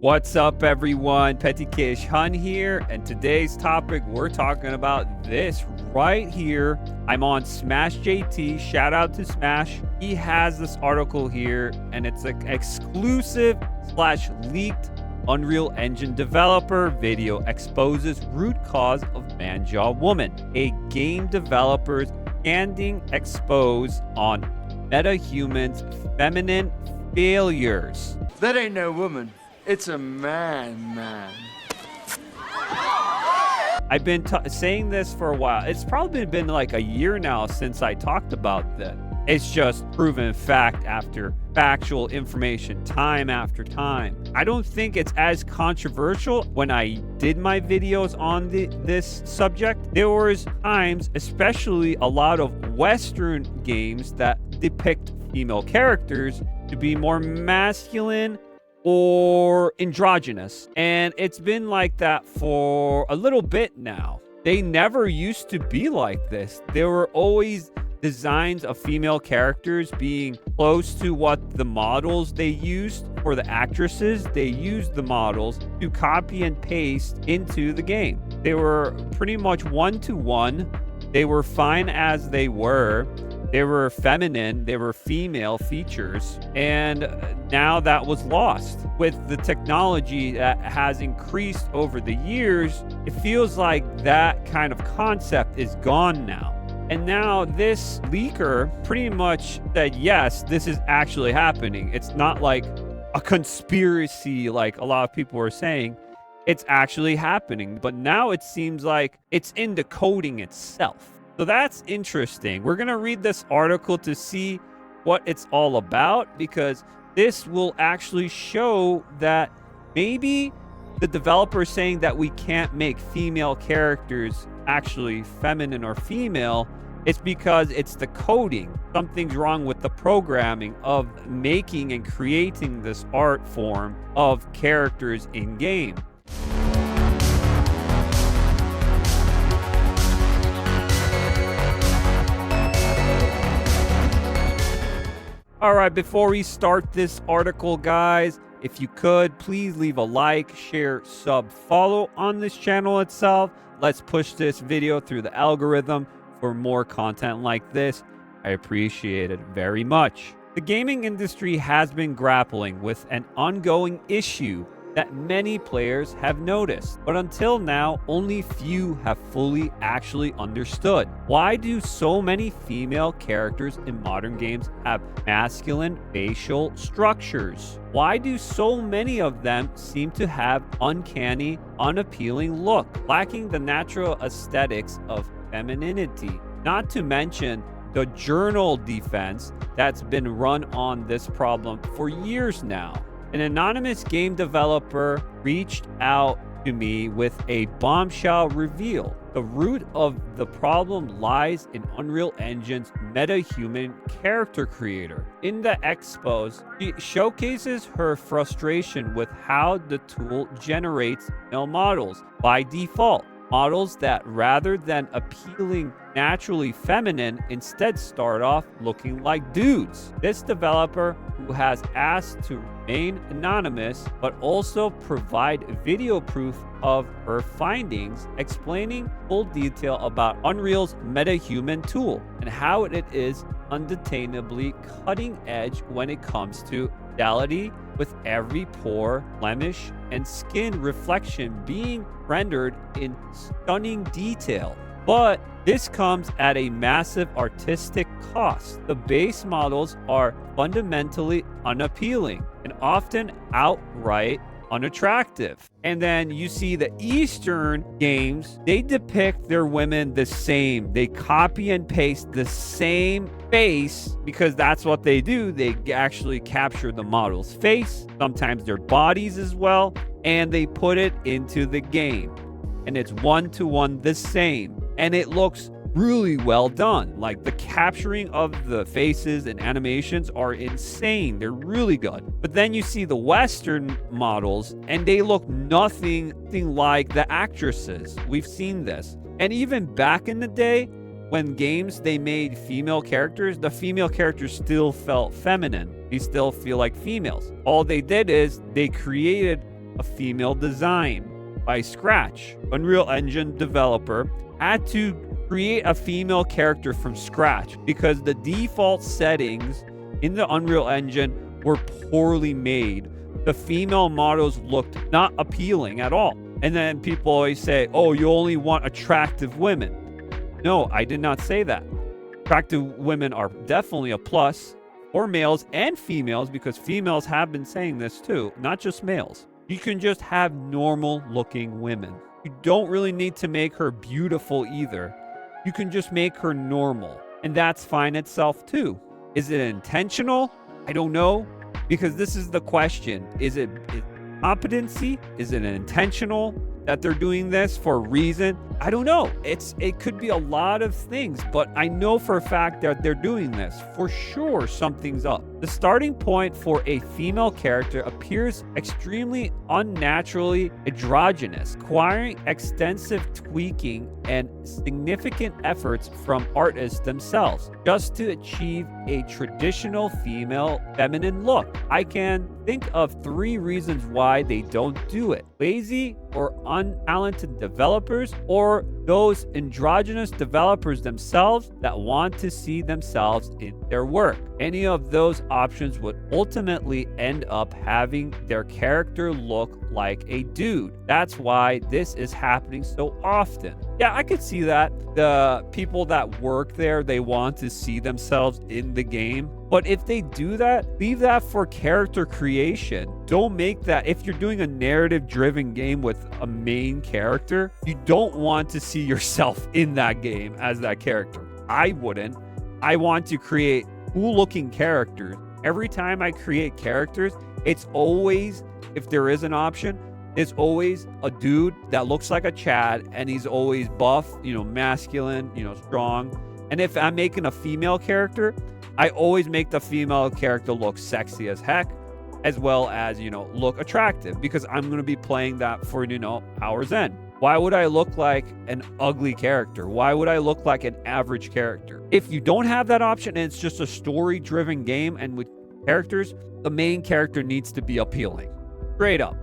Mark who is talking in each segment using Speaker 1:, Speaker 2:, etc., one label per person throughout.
Speaker 1: What's up, everyone? Peti Kish here, and today's topic, we're talking about this right here. I'm on Smash JT. Shout out to Smash. He has this article here, and it's an exclusive / leaked Unreal Engine developer video exposes root cause of Manjaw Woman. A game developer's standing exposed on Metahuman's feminine failures.
Speaker 2: That ain't no woman. It's a man.
Speaker 1: I've been saying this for a while. It's probably been like a year now since I talked about that. It's just proven fact after factual information, time after time. I don't think it's as controversial. When I did my videos on this subject, there was times, especially a lot of Western games that depict female characters to be more masculine or androgynous, and it's been like that for a little bit now. They never used to be like this. There were always designs of female characters being close to what the models they used for the actresses. They used the models to copy and paste into the game. They were pretty much one-to-one. They were fine as they were. They were feminine, they were female features, and now that was lost. With the technology that has increased over the years, it feels like that kind of concept is gone now. And now this leaker pretty much said, yes, this is actually happening. It's not like a conspiracy like a lot of people are saying. It's actually happening. But now it seems like it's in the coding itself. So that's interesting. We're going to read this article to see what it's all about, because this will actually show that maybe the developer is saying that we can't make female characters actually feminine or female. It's because it's the coding. Something's wrong with the programming of making and creating this art form of characters in game. All right, before we start this article, guys, if you could, please leave a like, share, sub, follow on this channel itself. Let's push this video through the algorithm for more content like this. I appreciate it very much. The gaming industry has been grappling with an ongoing issue that many players have noticed, but until now, only few have fully actually understood. Why do so many female characters in modern games have masculine facial structures? Why do so many of them seem to have uncanny, unappealing look, lacking the natural aesthetics of femininity? Not to mention the journal defense that's been run on this problem for years now. An anonymous game developer reached out to me with a bombshell reveal. The root of the problem lies in Unreal Engine's Metahuman character creator. In the expose, she showcases her frustration with how the tool generates male models by default. Models that, rather than appealing naturally feminine, instead start off looking like dudes. This developer, who has asked to remain anonymous but also provide video proof of her findings, explaining full detail about Unreal's Metahuman tool and how it is undeniably cutting edge when it comes to fidelity, with every pore, blemish, and skin reflection being rendered in stunning detail. But this comes at a massive artistic cost. The base models are fundamentally unappealing and often outright unattractive. And then you see the Eastern games, they depict their women the same. They copy and paste the same face because that's what they do. They actually capture the model's face, sometimes their bodies as well, and they put it into the game. And it's one-to-one the same. And it looks really well done. Like, the capturing of the faces and animations are insane. They're really good. But then you see the Western models and they look nothing like the actresses. We've seen this. And even back in the day, when games they made female characters, the female characters still felt feminine. They still feel like females. All they did is they created a female design by scratch. Unreal Engine developer had to create a female character from scratch because the default settings in the Unreal Engine were poorly made. The female models looked not appealing at all. And then people always say, oh, you only want attractive women. No, I did not say that. Attractive women are definitely a plus for males and females, because females have been saying this too, not just males. You can just have normal looking women. You don't really need to make her beautiful either. You can just make her normal, and that's fine itself too. Is it intentional? I don't know, because this is the question. Is it competency? Is it intentional that they're doing this for a reason? I don't know. It could be a lot of things, but I know for a fact that they're doing this. For sure, something's up. The starting point for a female character appears extremely unnaturally androgynous, requiring extensive tweaking and significant efforts from artists themselves just to achieve a traditional female feminine look. I can think of 3 reasons why they don't do it: lazy or untalented developers, or those androgynous developers themselves that want to see themselves in their work. Any of those options would ultimately end up having their character look like a dude. That's why this is happening so often. Yeah, I could see that. The people that work there, they want to see themselves in the game. But if they do that, leave that for character creation. Don't make that. If you're doing a narrative-driven game with a main character, you don't want to see yourself in that game as that character. I wouldn't. I want to create cool-looking characters. Every time I create characters, it's always, if there is an option, it's always a dude that looks like a Chad, and he's always buff, masculine, strong. And if I'm making a female character, I always make the female character look sexy as heck, as well as, look attractive, because I'm going to be playing that for, hours end. Why would I look like an ugly character? Why would I look like an average character? If you don't have that option and it's just a story-driven game and with characters, the main character needs to be appealing. Straight up.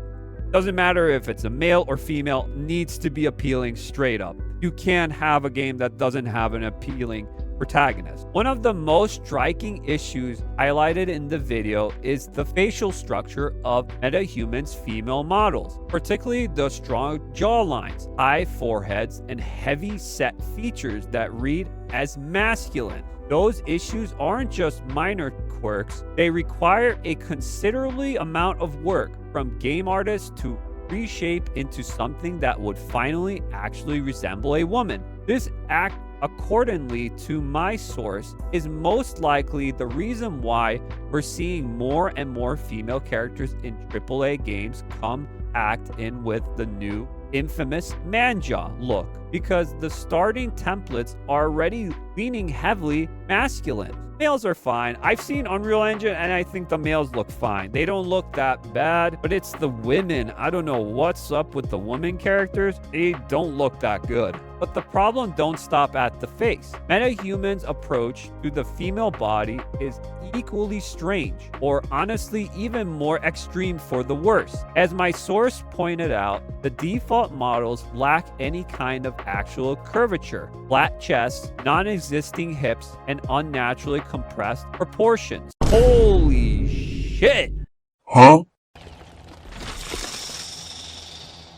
Speaker 1: Doesn't matter if it's a male or female, needs to be appealing straight up. You can't have a game that doesn't have an appealing protagonist. One of the most striking issues highlighted in the video is the facial structure of Metahuman's female models, particularly the strong jawlines, high foreheads, and heavy set features that read as masculine. Those issues aren't just minor quirks, they require a considerable amount of work from game artists to reshape into something that would finally actually resemble a woman. This act, accordingly to my source, is most likely the reason why we're seeing more and more female characters in AAA games come act in with the new infamous manjaw look, because the starting templates are already leaning heavily masculine. Males are fine. I've seen Unreal Engine and I think the males look fine. They don't look that bad, but it's the women. I don't know what's up with the women characters. They don't look that good. But the problem don't stop at the face. Metahuman's approach to the female body is equally strange, or honestly even more extreme for the worse. As my source pointed out, the default models lack any kind of actual curvature, flat chests, non-existing hips, and unnaturally compressed proportions. Holy shit!
Speaker 3: Huh?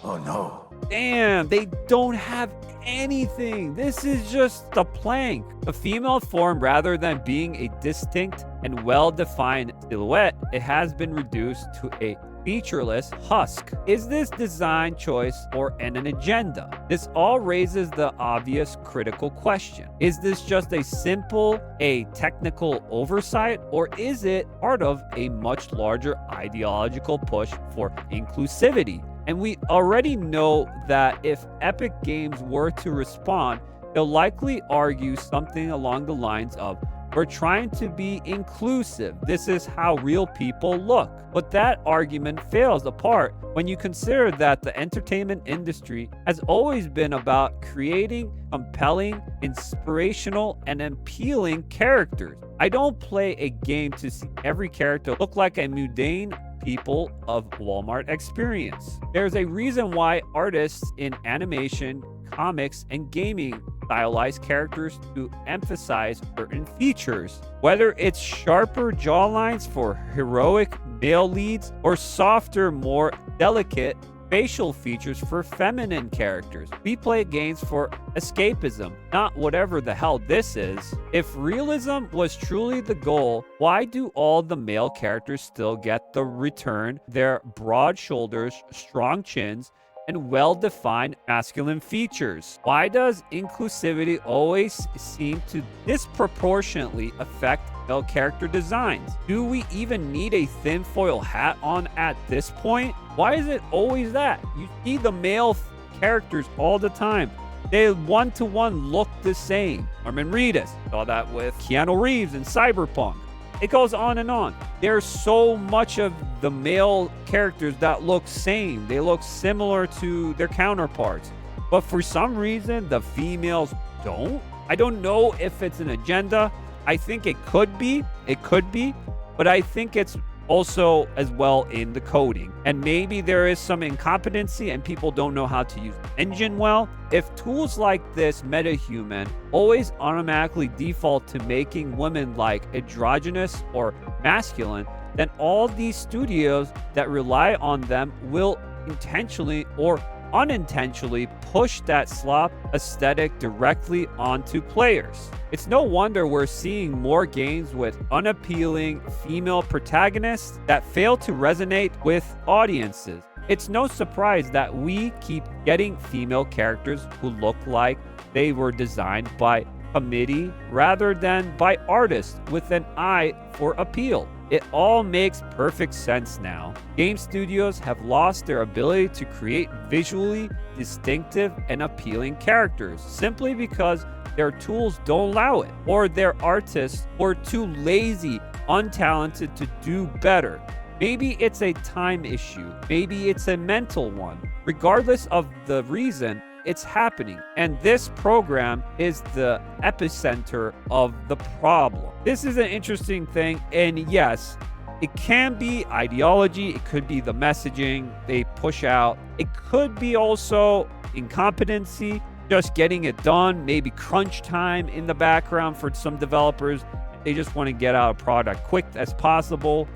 Speaker 2: Oh no.
Speaker 1: Damn, they don't have anything. This is just a plank. The female form, rather than being a distinct and well-defined silhouette, it has been reduced to a featureless husk. Is this design choice or an agenda? This all raises the obvious critical question. Is this just a technical oversight, or is it part of a much larger ideological push for inclusivity? And we already know that if Epic Games were to respond, they'll likely argue something along the lines of, we're trying to be inclusive. This is how real people look. But that argument fails apart when you consider that the entertainment industry has always been about creating compelling, inspirational, and appealing characters. I don't play a game to see every character look like a mundane people of Walmart experience. There's a reason why artists in animation, comics, and gaming stylize characters to emphasize certain features. Whether it's sharper jawlines for heroic male leads or softer, more delicate facial features for feminine characters. We play games for escapism, not whatever the hell this is. If realism was truly the goal, why do all the male characters still get the return their broad shoulders, strong chins, and well-defined masculine features? Why does inclusivity always seem to disproportionately affect male character designs? Do we even need a tinfoil hat on at this point? Why is it always that? You see the male characters all the time. They one-to-one look the same. Norman Reedus, saw that with Keanu Reeves in Cyberpunk. It goes on and on. There's so much of the male characters that look same. They look similar to their counterparts. But for some reason, the females don't. I don't know if it's an agenda. I think it could be. It could be. But I think it's also as well in the coding. And maybe there is some incompetency and people don't know how to use the engine well. If tools like this Metahuman always automatically default to making women like androgynous or masculine, then all these studios that rely on them will intentionally or unintentionally push that slop aesthetic directly onto players. It's no wonder we're seeing more games with unappealing female protagonists that fail to resonate with audiences. It's no surprise that we keep getting female characters who look like they were designed by committee rather than by artists with an eye for appeal. It all makes perfect sense now. Game studios have lost their ability to create visually distinctive and appealing characters simply because their tools don't allow it, or their artists were too lazy, untalented to do better. Maybe it's a time issue. Maybe it's a mental one. Regardless of the reason, it's happening. And this program is the epicenter of the problem. This is an interesting thing. And yes, it can be ideology. It could be the messaging they push out. It could be also incompetency, just getting it done. Maybe crunch time in the background for some developers. They just want to get out a product quick as possible.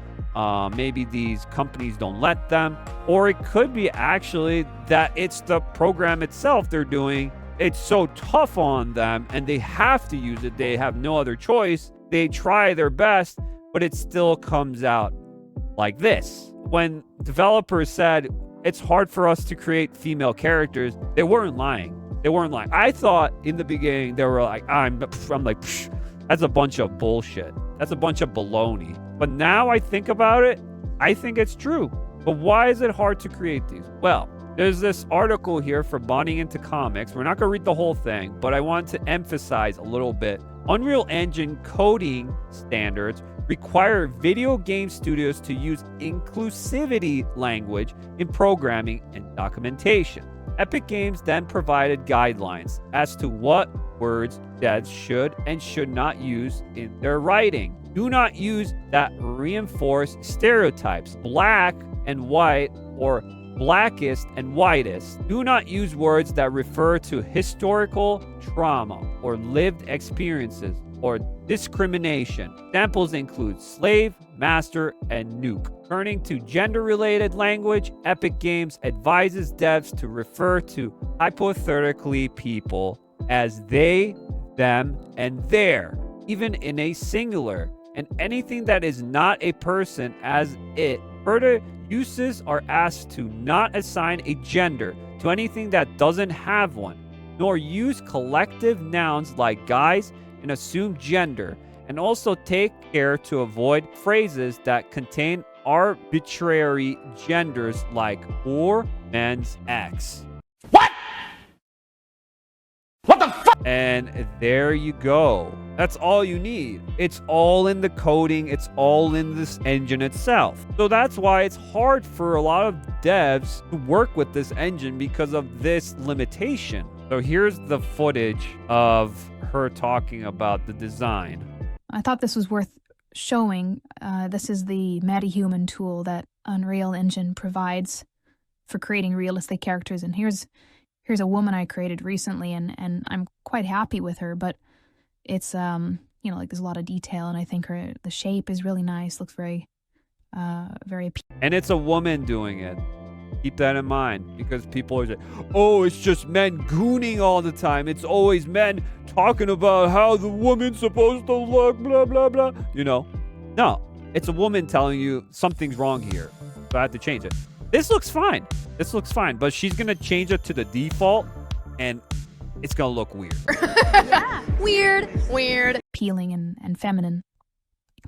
Speaker 1: Maybe these companies don't let them, or it could be actually that it's the program itself they're doing. It's so tough on them and they have to use it. They have no other choice. They try their best, but it still comes out like this. When developers said it's hard for us to create female characters, they weren't lying. They weren't lying. I thought in the beginning they were like, I'm like, that's a bunch of bullshit. That's a bunch of baloney. But now I think about it, I think it's true. But why is it hard to create these? Well, there's this article here for Bonding into Comics. We're not going to read the whole thing, but I want to emphasize a little bit. Unreal Engine coding standards require video game studios to use inclusivity language in programming and documentation. Epic Games then provided guidelines as to what words devs should and should not use in their writing. Do not use that reinforce stereotypes, black and white or blackest and whitest. Do not use words that refer to historical trauma or lived experiences or discrimination. Examples include slave, master, and nuke. Turning to gender-related language, Epic Games advises devs to refer to hypothetically people as they, them, and their, even in a singular, and anything that is not a person as it. Further, uses are asked to not assign a gender to anything that doesn't have one, nor use collective nouns like guys and assume gender, and also take care to avoid phrases that contain arbitrary genders like or men's X. What the fuck? And there you go. That's all you need. It's all in the coding. It's all in this engine itself. So that's why it's hard for a lot of devs to work with this engine because of this limitation. So here's the footage of her talking about the design.
Speaker 3: I thought this was worth showing. This is the Metahuman tool that Unreal Engine provides for creating realistic characters. And here's a woman I created recently, and I'm quite happy with her, but it's you know, like there's a lot of detail, and I think the shape is really nice, looks very appealing.
Speaker 1: And it's a woman doing it. Keep that in mind, because people are saying, oh, it's just men gooning all the time. It's always men talking about how the woman's supposed to look, blah, blah, blah. You know? No, it's a woman telling you something's wrong here, so I have to change it. This looks fine. This looks fine, but she's going to change it to the default, and it's going to look weird.
Speaker 4: Yeah. Weird.
Speaker 3: Appealing and feminine.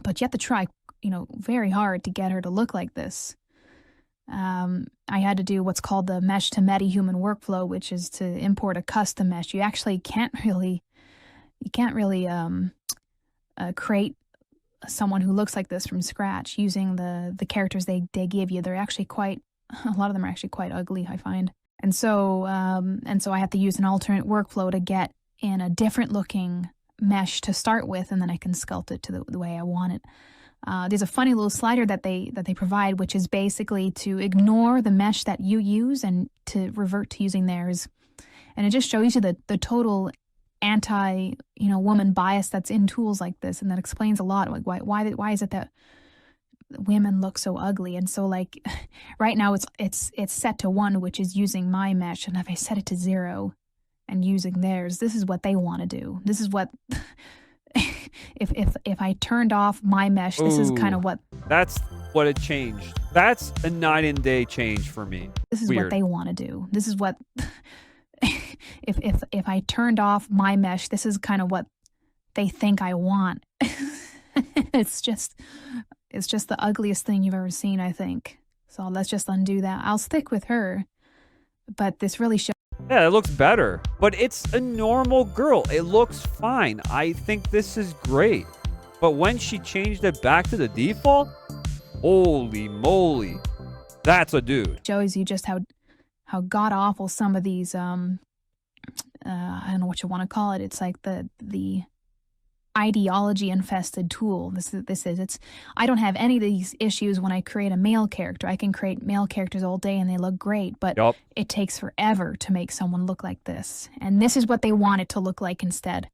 Speaker 3: But you have to try, you know, very hard to get her to look like this. I had to do what's called the mesh to Metahuman workflow, which is to import a custom mesh. You actually can't really create someone who looks like this from scratch using the characters they give you. They're actually a lot of them are actually quite ugly, I find. And so I have to use an alternate workflow to get in a different looking mesh to start with, and then I can sculpt it to the way I want it. There's a funny little slider that they provide, which is basically to ignore the mesh that you use and to revert to using theirs. And it just shows you the total anti, you know, woman bias that's in tools like this, and that explains a lot. Like why is it that women look so ugly? And so, like, right now it's set to 1, which is using my mesh, and if I set it to 0 and using theirs, this is what they want to do. This is what if I turned off my mesh, this is kind of what...
Speaker 1: That's what it changed. That's a night and day change for me.
Speaker 3: This is
Speaker 1: Weird.
Speaker 3: what they want to do. This is what... if I turned off my mesh, this is kind of what they think I want. It's just the ugliest thing you've ever seen, I think. So let's just undo that. I'll stick with her, but this really shows...
Speaker 1: Yeah, it looks better, but it's a normal girl. It looks fine. I think this is great. But when she changed it back to the default, holy moly, that's a dude.
Speaker 3: Shows you just how god awful some of these I don't know what you want to call it. It's like the ideology infested tool. I don't have any of these issues when I create a male character. I can create male characters all day and they look great, but it takes forever to make someone look like this. And this is what they want it to look like instead.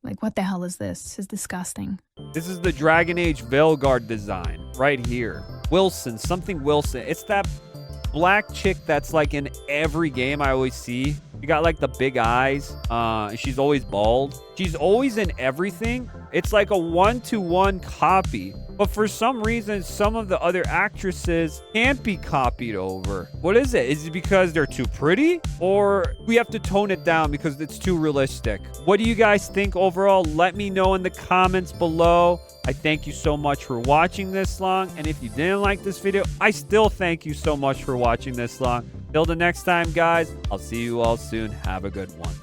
Speaker 3: Like, what the hell is this? This is disgusting.
Speaker 1: This is the Dragon Age Veilguard design right here. Wilson, something Wilson. It's that black chick that's like in every game I always see. You got like the big eyes. She's always bald. She's always in everything. It's like a 1-to-1 copy. But for some reason, some of the other actresses can't be copied over. What is it? Is it because they're too pretty? Or we have to tone it down because it's too realistic? What do you guys think overall? Let me know in the comments below. I thank you so much for watching this long. And if you didn't like this video, I still thank you so much for watching this long. Till the next time, guys, I'll see you all soon. Have a good one.